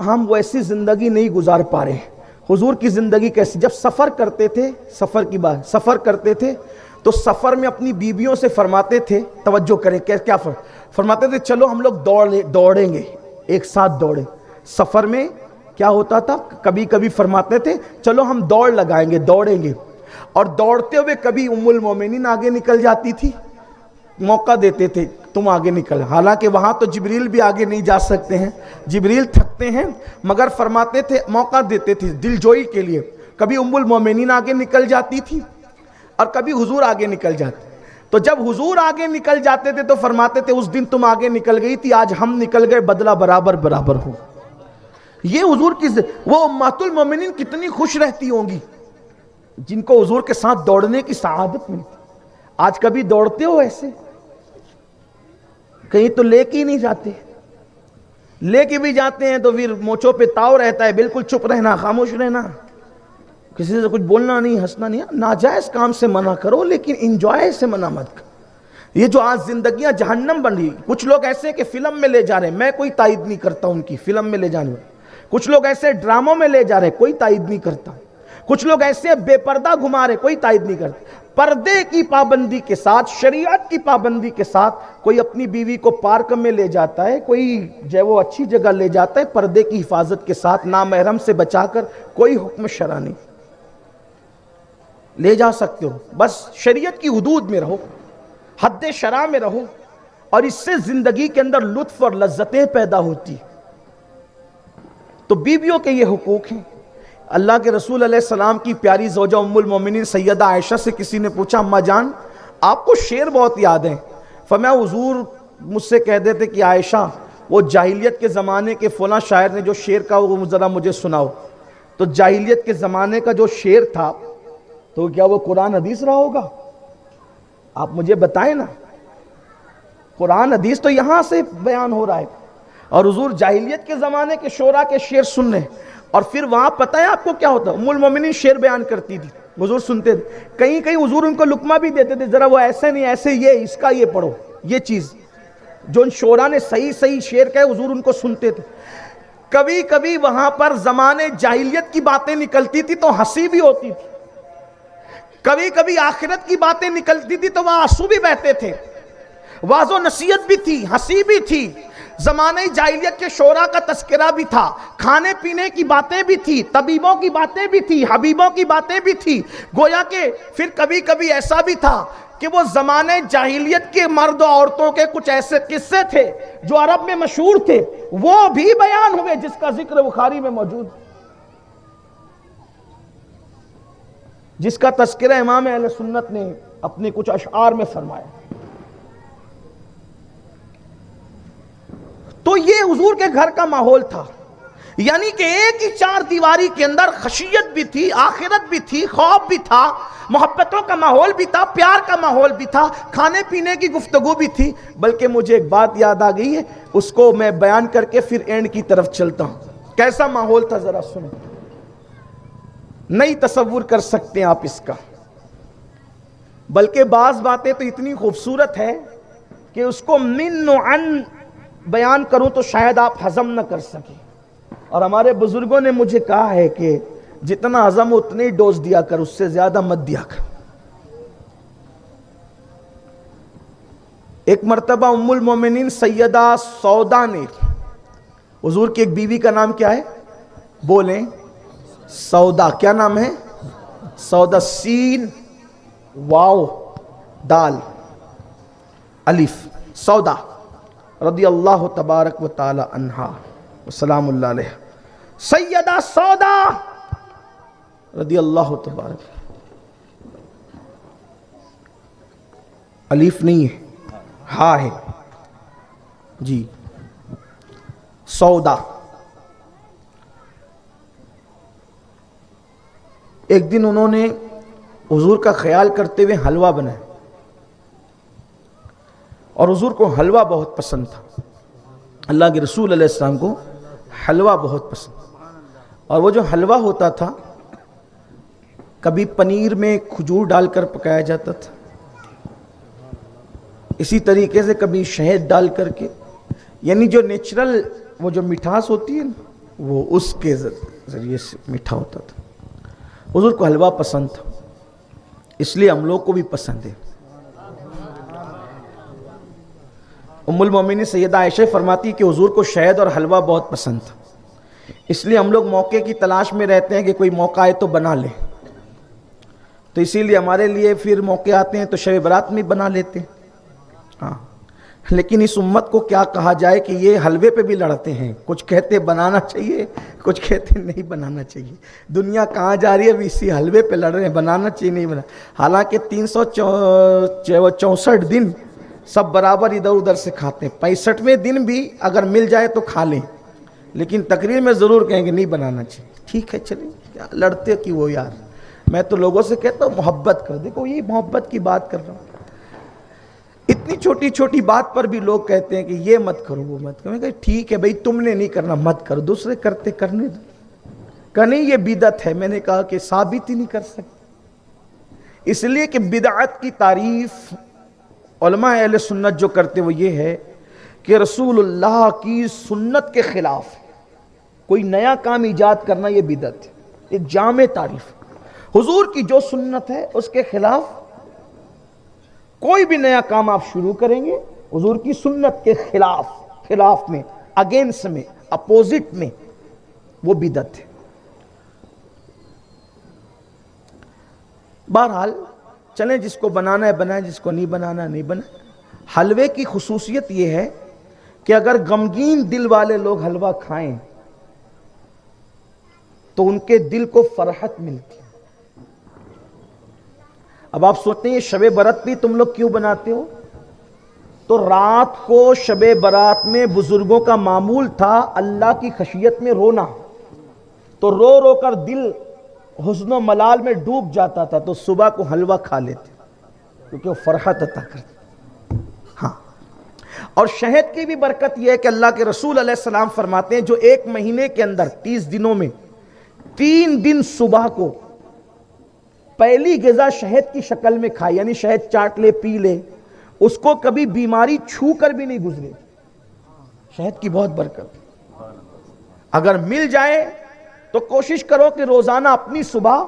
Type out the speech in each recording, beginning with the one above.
ہم ویسی زندگی نہیں گزار پا رہے. حضور کی زندگی کیسی؟ جب سفر کرتے تھے، سفر کرتے تھے تو سفر میں اپنی بیویوں سے فرماتے تھے، توجہ کریں کیا فرماتے تھے، چلو ہم لوگ دوڑیں گے، ایک ساتھ دوڑیں. سفر میں کیا ہوتا تھا، کبھی کبھی فرماتے تھے چلو ہم دوڑ لگائیں گے، دوڑیں گے. اور دوڑتے ہوئے کبھی ام المومنین آگے نکل جاتی تھی، موقع دیتے تھے تم آگے نکل. حالانکہ وہاں تو جبریل بھی آگے نہیں جا سکتے ہیں، جبریل تھکتے ہیں، مگر فرماتے تھے موقع دیتے تھے دل جوئی کے لیے. کبھی ام المومنین آگے نکل جاتی تھی اور کبھی حضور آگے نکل جاتے. تو جب حضور آگے نکل جاتے تھے تو فرماتے تھے اس دن تم آگے نکل گئی تھی، آج ہم نکل گئے، بدلہ برابر برابر ہو. یہ حضور کی وہ امہات المومنین کتنی خوش رہتی ہوں گی جن کو حضور کے ساتھ دوڑنے کی سعادت ملتی. آج کبھی دوڑتے ہو ایسے؟ کہیں تو لے کے ہی نہیں جاتے، لے کے بھی جاتے ہیں تو پھر مونچھوں پہ تاؤ رہتا ہے، بالکل چپ رہنا، خاموش رہنا، کسی سے کچھ بولنا نہیں، ہنسنا نہیں. ناجائز کام سے منع کرو لیکن انجوائے سے منع مت کرو. یہ جو آج زندگیاں جہنم بن رہی، کچھ لوگ ایسے کہ فلم میں لے جا رہے ہیں، میں کوئی تائید نہیں کرتا ان کی فلم میں لے جانے میں. کچھ لوگ ایسے ڈراموں میں لے جا رہے، کوئی تائید نہیں کرتا. کچھ لوگ ایسے بے پردہ گھما رہے، کوئی تائید نہیں کرتا. پردے کی پابندی کے ساتھ، شریعت کی پابندی کے ساتھ کوئی اپنی بیوی کو پارک میں لے جاتا ہے، کوئی جو وہ اچھی جگہ لے جاتا ہے، پردے کی حفاظت کے ساتھ نامحرم سے بچا کر، کوئی حکم شرع نہیں. لے جا سکتے ہو، بس شریعت کی حدود میں رہو، حد شرع میں رہو، اور اس سے زندگی کے اندر لطف اور لذتیں پیدا ہوتی. تو بیویوں کے یہ حقوق ہیں. اللہ کے رسول علیہ السلام کی پیاری زوجہ ام المومنین سیدہ عائشہ سے کسی نے پوچھا اماں جان آپ کو شعر بہت یاد ہیں. فرمایا حضور مجھ سے کہہ دیتے کہ عائشہ وہ جاہلیت کے زمانے کے فلاں شاعر نے جو شعر کہا وہ ذرا مجھے سناؤ. تو جاہلیت کے زمانے کا جو شعر تھا تو کیا وہ قرآن حدیث رہا ہوگا؟ آپ مجھے بتائیں نا. قرآن حدیث تو یہاں سے بیان ہو رہا ہے، اور حضور جاہلیت کے زمانے کے شعراء کے شعر سن رہے. اور پھر وہاں پتہ ہے آپ کو کیا ہوتا؟ ام المومنین شعر بیان کرتی تھی، حضور سنتے تھے. کہیں کہیں حضور ان کو لقمہ بھی دیتے تھے، ذرا وہ ایسے نہیں، ایسے یہ اس کا یہ پڑھو، یہ چیز جو ان شعراء نے صحیح صحیح شعر کہے حضور ان کو سنتے تھے. کبھی کبھی وہاں پر زمانے جاہلیت کی باتیں نکلتی تھی تو ہنسی بھی ہوتی تھی، کبھی کبھی آخرت کی باتیں نکلتی تھی تو وہاں آنسو بھی بہتے تھے، واعظ و نصیحت بھی تھی، ہنسی بھی تھی. زمانے جاہلیت کے شعراء کا تذکرہ بھی تھا، کھانے پینے کی باتیں بھی تھی، طبیبوں کی باتیں بھی تھی، حبیبوں کی باتیں بھی تھی. گویا کہ پھر کبھی کبھی ایسا بھی تھا کہ وہ زمانے جاہلیت کے مرد و عورتوں کے کچھ ایسے قصے تھے جو عرب میں مشہور تھے، وہ بھی بیان ہوئے جس کا ذکر بخاری میں موجود، جس کا تذکرہ امام اہل سنت نے اپنے کچھ اشعار میں فرمایا. تو یہ حضور کے گھر کا ماحول تھا، یعنی کہ ایک ہی چار دیواری کے اندر خشیت بھی تھی، آخرت بھی تھی، خوف بھی تھا، محبتوں کا ماحول بھی تھا، پیار کا ماحول بھی تھا، کھانے پینے کی گفتگو بھی تھی. بلکہ مجھے ایک بات یاد آ گئی ہے، اس کو میں بیان کر کے پھر اینڈ کی طرف چلتا ہوں. کیسا ماحول تھا ذرا سنیں، نہیں تصور کر سکتے آپ اس کا. بلکہ بعض باتیں تو اتنی خوبصورت ہے کہ اس کو من و عن بیان کروں تو شاید آپ ہضم نہ کر سکیں. اور ہمارے بزرگوں نے مجھے کہا ہے کہ جتنا ہضم اتنی ڈوز دیا کر، اس سے زیادہ مت دیا کر. ایک مرتبہ ام المومنین سیدہ سودا نے، حضور کی ایک بیوی کا نام کیا ہے؟ بولیں. سودا. کیا نام ہے؟ سودا. سین واو دال الف. سودا رضی اللہ تبارک و تعالی عنہا وسلام اللہ علیہ. سیدہ سودا رضی اللہ تبارک. الف نہیں ہے، ہاں ہے جی. سودا. ایک دن انہوں نے حضور کا خیال کرتے ہوئے حلوہ بنایا، اور حضور کو حلوہ بہت پسند تھا. اللہ کے رسول علیہ السلام کو حلوہ بہت پسند. اور وہ جو حلوہ ہوتا تھا کبھی پنیر میں کھجور ڈال کر پکایا جاتا تھا، اسی طریقے سے کبھی شہد ڈال کر کے، یعنی جو نیچرل وہ جو مٹھاس ہوتی ہے وہ اس کے ذریعے سے میٹھا ہوتا تھا. حضور کو حلوہ پسند تھا، اس لیے ہم لوگ کو بھی پسند ہے. ام المومنین سیدہ عائشہ فرماتی کہ حضور کو شہد اور حلوہ بہت پسند تھا، اس لیے ہم لوگ موقع کی تلاش میں رہتے ہیں کہ کوئی موقع آئے تو بنا لیں. تو اسی لیے ہمارے لیے پھر موقع آتے ہیں تو شب برات میں بنا لیتے ہیں. ہاں، لیکن اس امت کو کیا کہا جائے کہ یہ حلوے پہ بھی لڑتے ہیں. کچھ کہتے بنانا چاہیے، کچھ کہتے نہیں بنانا چاہیے. دنیا کہاں جا رہی ہے؟ اب اسی حلوے پہ لڑ رہے ہیں، بنانا چاہیے نہیں بنا. حالانکہ 364 دن سب برابر ادھر ادھر سے کھاتے ہیں. 65ویں دن بھی اگر مل جائے تو کھا لیں، لیکن تقریر میں ضرور کہیں گے نہیں بنانا چاہیے. ٹھیک ہے چلیں، کیا لڑتے کہ وہ یار. میں تو لوگوں سے کہتا ہوں محبت کر. دیکھو یہ محبت کی بات کر رہا ہوں. اتنی چھوٹی چھوٹی بات پر بھی لوگ کہتے ہیں کہ یہ مت کرو وہ مت کرو. میں کہا ٹھیک ہے بھائی، تم نے نہیں کرنا مت کرو، دوسرے کرتے کرنے دو. کہ نہیں یہ بدعت ہے. میں نے کہا کہ ثابت ہی نہیں کر سکتے، اس لیے کہ بدعت کی تعریف علماء اہل سنت جو کرتے وہ یہ ہے کہ رسول اللہ کی سنت کے خلاف کوئی نیا کام ایجاد کرنا یہ بدعت ہے. ایک جامع تعریف. حضور کی جو سنت ہے اس کے خلاف کوئی بھی نیا کام آپ شروع کریں گے حضور کی سنت کے خلاف میں، اگینسٹ میں، اپوزٹ میں، وہ بدعت ہے. بہرحال چلیں، جس کو بنانا ہے بنائیں، جس کو نہیں بنانا نہیں بنائیں. حلوے کی خصوصیت یہ ہے کہ اگر غمگین دل والے لوگ حلوہ کھائیں تو ان کے دل کو فرحت ملتی ہے. اب آپ سوچتے ہیں یہ شب برات بھی تم لوگ کیوں بناتے ہو؟ تو رات کو شب برات میں بزرگوں کا معمول تھا اللہ کی خشیت میں رونا، تو رو رو کر دل حزن و ملال میں ڈوب جاتا تھا، تو صبح کو حلوہ کھا لیتے کیونکہ وہ فرحت عطا کرتا. ہاں، اور شہد کی بھی برکت یہ ہے کہ اللہ کے رسول علیہ السلام فرماتے ہیں جو ایک مہینے کے اندر 30 دنوں میں 3 دن صبح کو پہلی غذا شہد کی شکل میں کھائے، یعنی شہد چاٹ لے پی لے، اس کو کبھی بیماری چھو کر بھی نہیں گزرے. شہد کی بہت برکت. اگر مل جائے تو کوشش کرو کہ روزانہ اپنی صبح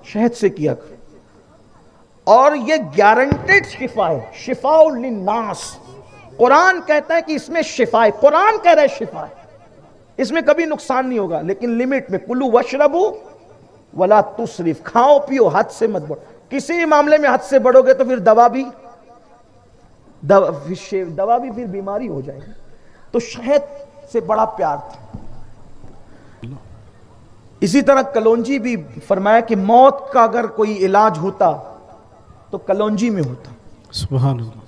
شہد سے کیا کرو. اور یہ گارنٹیڈ شفا ہے، شفاء للناس. قرآن کہتا ہے کہ اس میں شفا ہے. قرآن کہہ رہا ہے شفا ہے، اس میں کبھی نقصان نہیں ہوگا، لیکن لمٹ میں. کلو وشربو ولا تسرف. کھاؤ پیو، حد سے مت بڑھو. کسی بھی معاملے میں حد سے بڑھو گے تو پھر دوا بھی پھر بیماری ہو جائے گی. تو شہد سے بڑا پیار تھا. اسی طرح کلونجی بھی فرمایا کہ موت کا اگر کوئی علاج ہوتا تو کلونجی میں ہوتا. سبحان اللہ.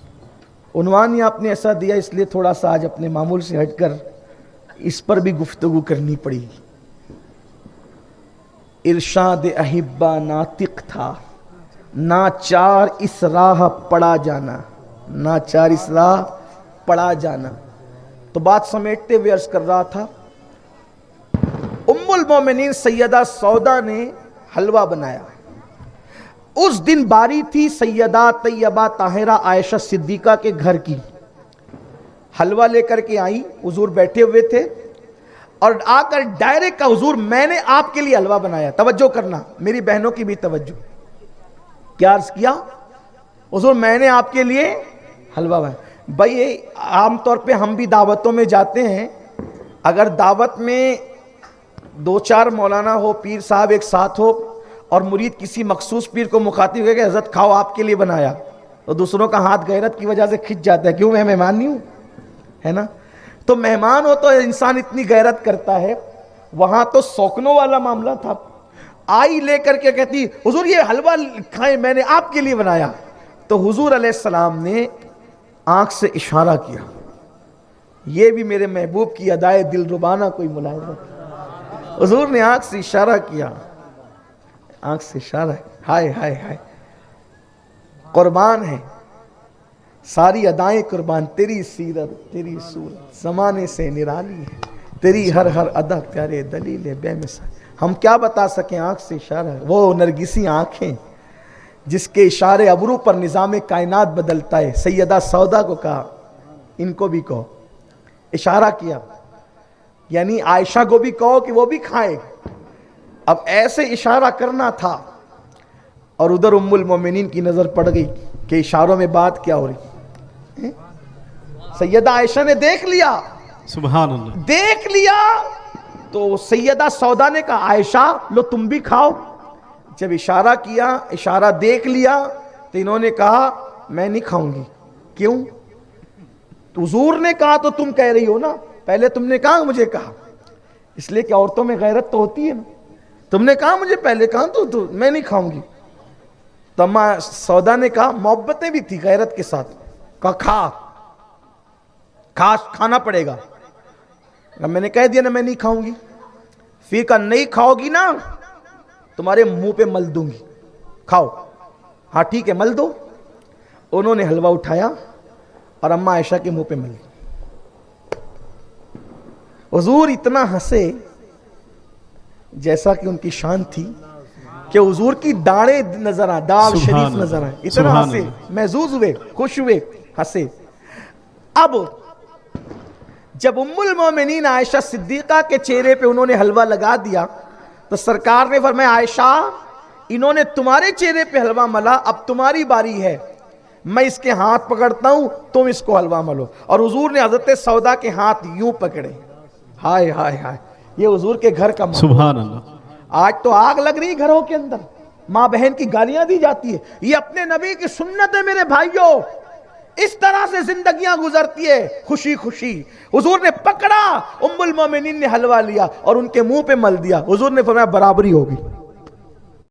عنوان ہی آپ نے ایسا دیا، اس لیے تھوڑا سا آج اپنے معمول سے ہٹ کر اس پر بھی گفتگو کرنی پڑی. ارشاد احبہ ناطق تھا، ناچار اس راہ پڑا جانا، ناچار اس راہ پڑا جانا. تو بات سمیٹتے ہوئے عرض کر رہا تھا، ام المومنین سیدہ سودا نے حلوہ بنایا. اس دن باری تھی سیدہ طیبہ طاہرہ عائشہ صدیقہ کے گھر کی. حلوہ لے کر کے آئی، حضور بیٹھے ہوئے تھے، اور آ کر ڈائریکٹ کا حضور میں نے آپ کے لیے حلوہ بنایا. توجہ کرنا، میری بہنوں کی بھی توجہ. کیا عرض کیا؟ حضور میں نے آپ کے لیے حلوہ بنایا. بھائی عام طور پہ ہم بھی دعوتوں میں جاتے ہیں، اگر دعوت میں 2-4 مولانا ہو، پیر صاحب ایک ساتھ ہو، اور مرید کسی مخصوص پیر کو مخاطب ہے کہ حضرت کھاؤ آپ کے لیے بنایا، تو دوسروں کا ہاتھ غیرت کی وجہ سے کھنچ جاتا ہے. کیوں؟ میں مہمان نہیں ہوں، ہے نا؟ تو مہمان ہو تو انسان اتنی غیرت کرتا ہے. وہاں تو سوکنوں والا معاملہ تھا. آئی لے کر کے کہتی حضور یہ حلوہ کھائیں، میں نے آپ کے لیے بنایا. تو حضور علیہ السلام نے آنکھ سے اشارہ کیا. یہ بھی میرے محبوب کی ادائے دل ربانہ کوئی ملاحظہ. حضور نے آنکھ سے اشارہ کیا، آنکھ سے اشارہ. ہائے ہائے ہائے، قربان ہے ساری ادائیں قربان. تیری سیرت تیری صورت زمانے سے نرالی ہے، تیری ہر ہر ادا پیارے دلیل بے مثال. ہم کیا بتا سکیں، آنکھ سے اشارہ. وہ نرگسی آنکھیں جس کے اشارے ابرو پر نظام کائنات بدلتا ہے. سیدہ سودا کو کہا ان کو بھی کہو. اشارہ کیا. یعنی عائشہ کو بھی کہو کہ وہ بھی کھائے. اب ایسے اشارہ کرنا تھا اور ادھر ام المومنین کی نظر پڑ گئی کہ اشاروں میں بات کیا ہو رہی. سیدہ عائشہ نے دیکھ لیا, سبحان اللہ, دیکھ لیا تو سیدہ سودا نے کہا عائشہ لو تم بھی کھاؤ. جب اشارہ کیا, اشارہ دیکھ لیا تو انہوں نے کہا میں نہیں کھاؤں گی. کیوں؟ تو حضور نے کہا تو تم کہہ رہی ہو نا, پہلے تم نے کہا مجھے کہا. اس لیے کہ عورتوں میں غیرت تو ہوتی ہے نا, تم نے کہا مجھے پہلے کہا تو میں نہیں کھاؤں گی. تو اماں سودا نے کہا, محبتیں بھی تھی غیرت کے ساتھ, کہا کھانا پڑے گا. میں نے کہہ دیا نا میں نہیں کھاؤں گی. پھر کہا نہیں کھاؤ گی نا تمہارے منہ پہ مل دوں گی, کھاؤ. ہاں ٹھیک ہے مل دو. انہوں نے حلوہ اٹھایا اور اماں عائشہ کے منہ پہ مل دی. حضور اتنا ہنسے جیسا کہ ان کی شان تھی کہ حضور کی داڑیں نظر آئیں, داڑھ شریف نظر آئیں. اتنا ہنسے, محظوظ ہوئے, خوش ہوئے, ہنسے. اب جب ام المومنین عائشہ صدیقہ کے چہرے پہ انہوں نے حلوہ لگا دیا تو سرکار نے فرمایا عائشہ انہوں نے تمہارے چہرے پہ حلوہ ملا, اب تمہاری باری ہے, میں اس کے ہاتھ پکڑتا ہوں تم اس کو حلوہ ملو. اور حضور نے حضرت سودا کے ہاتھ یوں پکڑے. ہائے ہائے ہائے, یہ حضور کے گھر کا ماحول. سبحان اللہ. آج تو آگ لگ رہی گھروں کے اندر, ماں بہن کی گالیاں دی جاتی ہے. یہ اپنے نبی کی سنت ہے میرے بھائیوں, اس طرح سے زندگیاں گزرتی ہے خوشی خوشی. حضور نے پکڑا, ام المومنین نے حلوہ لیا اور ان کے منہ پہ مل دیا. حضور نے فرمایا برابری ہوگی.